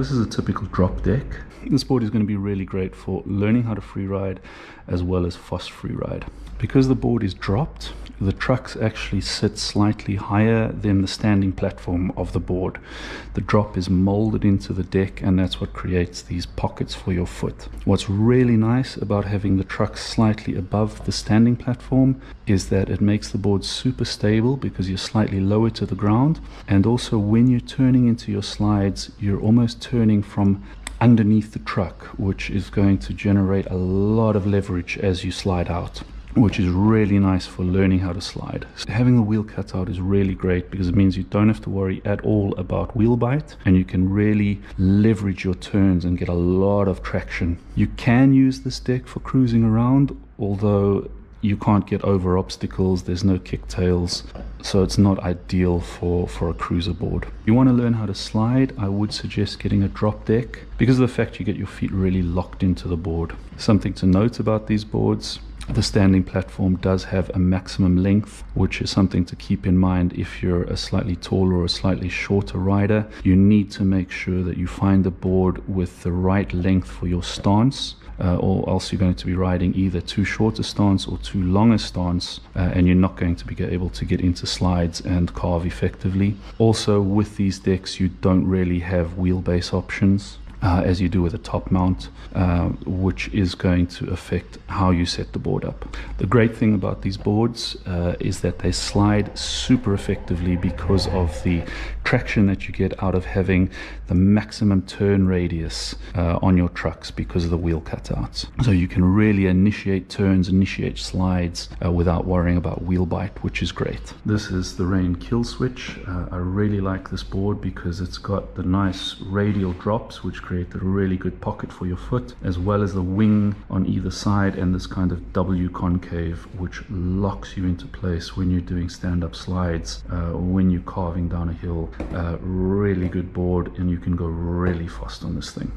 this is a typical drop deck. This board is going to be really great for learning how to freeride as well as fast freeride. Because the board is dropped, the trucks actually sit slightly higher than the standing platform of the board. The drop is molded into the deck, and that's what creates these pockets for your foot. What's really nice about having the trucks slightly above the standing platform is that it makes the board super stable because you're slightly lower to the ground, and also when you're turning into your slides, you're almost turning from underneath the truck, which is going to generate a lot of leverage as you slide out, which is really nice for learning how to slide. So having the wheel cutout is really great because it means you don't have to worry at all about wheel bite, and you can really leverage your turns and get a lot of traction. You can use this deck for cruising around, although you can't get over obstacles, there's no kicktails, so it's not ideal for a cruiser board. If you want to learn how to slide, I would suggest getting a drop deck because of the fact you get your feet really locked into the board. Something to note about these boards: the standing platform does have a maximum length, which is something to keep in mind if you're a slightly taller or a slightly shorter rider. You need to make sure that you find a board with the right length for your stance, or else you're going to be riding either too short a stance or too long a stance, and you're not going to be able to get into slides and carve effectively. Also, with these decks, you don't really have wheelbase options, as you do with a top mount, which is going to affect how you set the board up. The great thing about these boards is that they slide super effectively because of the traction that you get out of having the maximum turn radius on your trucks because of the wheel cutouts. So you can really initiate turns, initiate slides without worrying about wheel bite, which is great. This is the Rain kill switch. I really like this board because it's got the nice radial drops which create a really good pocket for your foot, as well as the wing on either side and this kind of W concave which locks you into place when you're doing stand-up slides or when you're carving down a hill. Really good board, and you can go really fast on this thing.